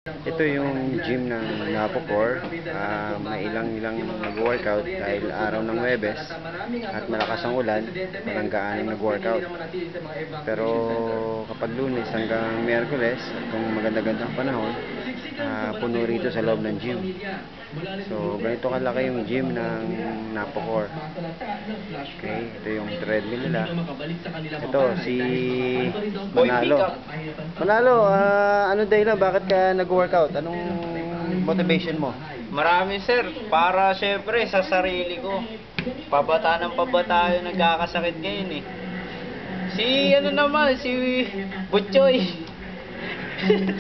Ito yung gym ng Napocor. May ilang nag-workout dahil araw ng Huwebes at malakas ang ulan, walang gaanong nag-workout. Pero kapag Lunes hanggang Miyerkules at kung maganda-gandang panahon, puno rito sa loob ng gym. So ganito kalaki yung gym ng Napocor. Okay, ito yung treadmill nila. Ito si Manalo. Manalo, ano dahilan bakit ka nag-workout? Anong motivation mo? Marami sir, para syempre sa sarili ko. Pabata ng pabata yung nagkakasakit ngayon eh. Si Butchoy.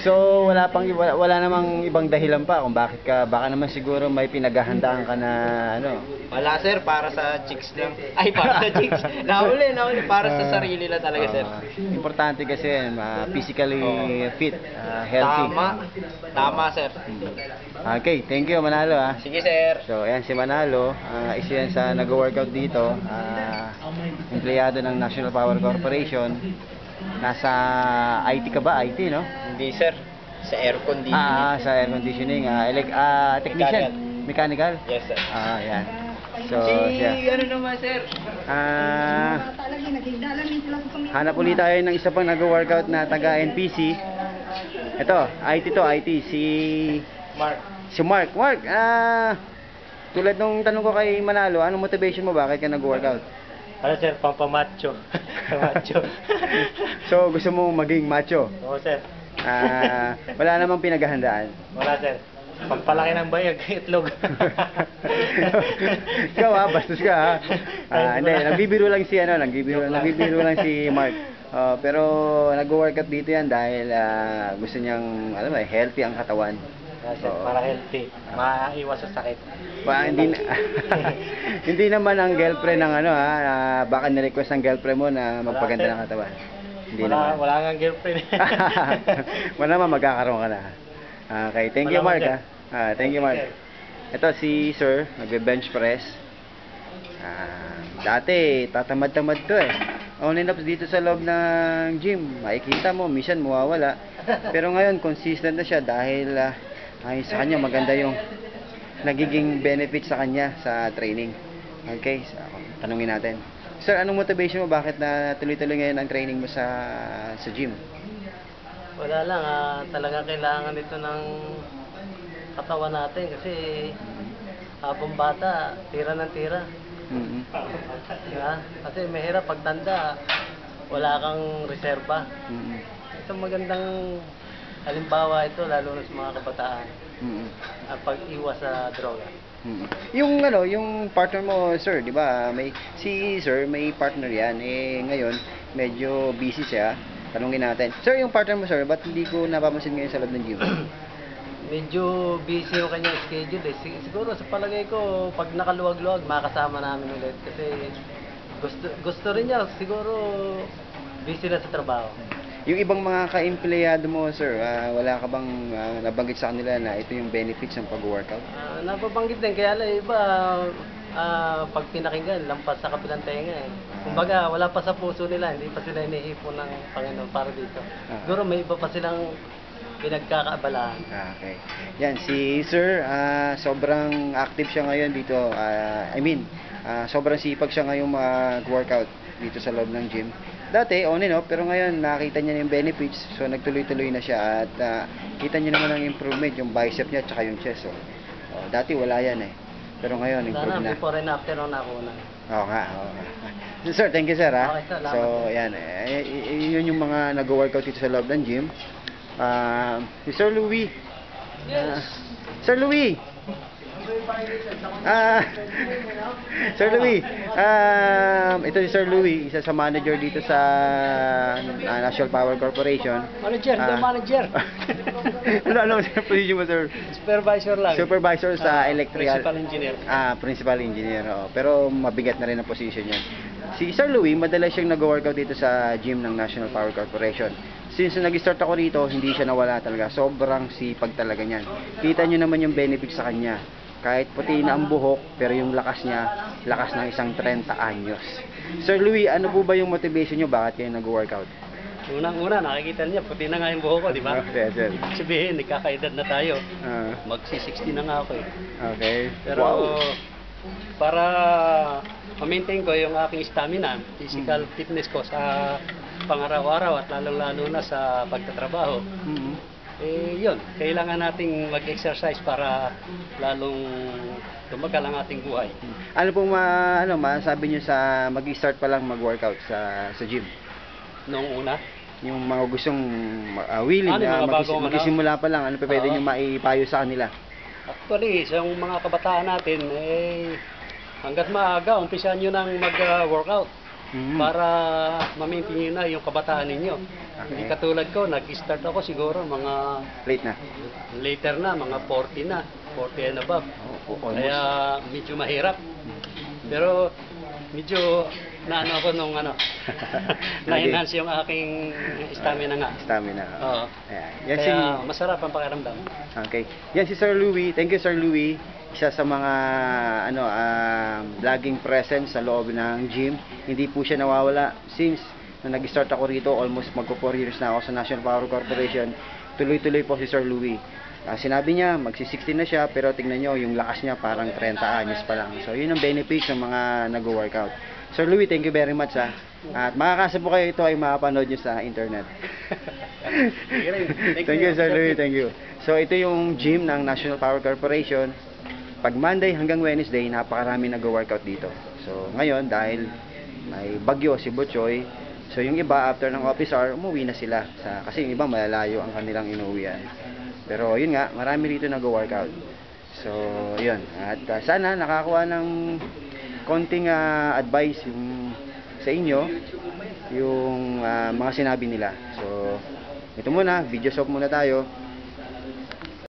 So wala namang ibang dahilan pa kung bakit ka, baka naman siguro may pinaghahandaan ka na ano. Wala sir, para sa chicks lang. Ay, para sa chicks. Nahuli, para sa sarili lang talaga sir. Importante kasi physically fit, healthy. Tama sir. Okay, thank you Manalo Sige sir. So ayan si Manalo, isa yan sa nag-workout dito, empleyado ng National Power Corporation. Nasa IT ka ba? IT, no? Hindi sir, sa air conditioning. Sa air conditioning, technician, mechanical. Yes sir. Yan. So, ano naman sir? Hanap ulit tayo ng isa pang nag-workout na taga NPC. Ito, IT to, IT. Si Mark. Mark, tulad nung tanong ko kay Manalo, anong motivation mo? Bakit ka nag-workout? Ano sir, pampamacho. Macho. So, gusto mo maging macho? Oo sir. Wala namang pinaghahandaan. Wala sir. Pampalaki ng bayag, itlog. Ikaw bastos ka Hindi, nagbibiro lang si Mark. Pero nag-workout dito yan dahil gusto niyang, alam mo, healthy ang katawan. Sir, para healthy, maiwas sa sakit. Hindi naman ang girlfriend ng baka ni-request ng girlfriend mo na magpaganda ng katawan. Hindi naman. Wala nga girlfriend. Wala naman, magkakaroon ka na. Okay, thank you Mark thank you Mark. Ito si Sir, nagbe-bench press. Dati tatamad-tamad to on and off dito sa loob ng gym. Makikita mo, minsan mawawala. Pero ngayon consistent na siya dahil sa kanya maganda yung nagiging benefit sa kanya sa training. Okay, so, tanungin natin. Sir, anong motivation mo? Bakit na tuloy-tuloy ngayon ang training mo sa gym? Wala lang, talagang kailangan ito ng katawan natin kasi habang bata, tira ng tira. Kasi mahirap pagtanda, wala kang reserba. Ito magandang halimbawa ito, lalo na sa mga kabataan. Pag-iwas sa droga. Yung partner mo, sir, di ba? Si sir, may partner yan. Ngayon, medyo busy siya. Tanungin natin. Sir, yung partner mo, sir, ba't hindi ko napapansin ngayon sa loob ng gym? Medyo busy yung kanyang schedule Siguro sa palagay ko, pag nakaluwag-luwag, makasama namin ulit. Kasi gusto rin niya, siguro busy na sa trabaho. Yung ibang mga ka-empleyado mo, sir, wala ka bang nabanggit sa kanila na ito yung benefits ng pag-workout? Nababanggit din, kaya lang iba, pag pinakinggan, lampas sa kabilang tenga Kumbaga, wala pa sa puso nila, hindi pa sila iniipon ng Panginoon para dito. Siguro may iba pa silang pinagkakaabalahan. Okay. Yan, si sir, sobrang active siya ngayon dito. Sobrang sipag siya ngayong mag-workout dito sa loob ng gym. Dati, on and off, pero ngayon nakita niya yung benefits, so nagtuloy-tuloy na siya at kita niyo naman ang improvement, yung bicep niya at saka yung chest. Dati wala yan pero ngayon improve na. Before and after nung nakunan. Oo nga. Sir, thank you sir Okay, salamat. So, yan, yun yung mga nag-workout dito sa loob ng gym. Si Sir Louie. Yes. Sir Louie. Sir Louie, ito si Sir Louie, isa sa manager dito sa National Power Corporation. Manager. Ano sa position mo, sir? Supervisor lang. Supervisor sa electrical. Principal engineer. Principal engineer. Pero mabigat na rin ang position niya. Si Sir Louie, madalas siyang nag-workout dito sa gym ng National Power Corporation. Since nag-start ako rito, hindi siya nawala talaga. Sobrang sipag talaga niyan. Kita niyo naman yung benefits sa kanya. Kahit puti na ang buhok, pero yung lakas niya, lakas ng isang 30 anyos. Sir Louie, ano po ba yung motivation niyo? Bakit kayo nag-workout? Unang-una, nakikita niya, puti na nga yung buho ko, di ba? Yes, yes. Sabihin, nagkakaedad na tayo. Ah, Magsi-60 na nga ako eh. okay. Pero Wow. para ma-maintain ko yung aking stamina, physical fitness ko sa pangaraw-araw at lalong-lalo na sa pagtatrabaho, Mhm. yun, kailangan nating mag-exercise para lalong tumagal ang ating buhay. Ano pong masabi niyo sa mag-start pa lang mag-workout sa gym? Noong una, Yung mga gustong willing Ano, na mga bagong magsisimula pa lang, ano pa pwede Oo. niyo maipayo sa kanila? actually, sa mga kabataan natin, hanggat maaga, umpisan nyo nang mag-workout Mhm. para ma-maintain nyo na yung kabataan ninyo. Hindi katulad ko, nag-start ako siguro mga Late na. later na, mga 40 na, 40 and above. Almost. Kaya medyo mahirap. Pero medyo naano ako nung na-enhance yung aking stamina nga. Stamina. Oo. Ayan. Yan Kaya si, masarap ang pakiramdam. okay. Yan si Sir Louie. Thank you, Sir Louie. Isa sa mga vlogging presence sa loob ng gym. Hindi po siya nawawala since na nag-start ako rito, almost magpo 4 years na ako sa National Power Corporation. Tuloy-tuloy po si Sir Louie. Sinabi niya, magsi-16 na siya, pero tingnan nyo, yung lakas niya parang 30 anyos pa lang. So, yun ang benefits ng mga nag-workout. Sir Louie, thank you very much ha. At makakasa po kayo, ito ay makapanood nyo sa internet. Thank you, Sir Louie, thank you. So, ito yung gym ng National Power Corporation. Pag Monday hanggang Wednesday, napakarami nag-workout dito. So, ngayon, dahil may bagyo si Butchoy, so yung iba, after ng office hour, umuwi na sila. Kasi yung iba, malalayo ang kanilang inuwian. Pero yun nga, marami rito nag-workout. So, yun. At sana nakakuha ng konting advice yung sa inyo, yung mga sinabi nila. So, ito muna, video shop muna tayo.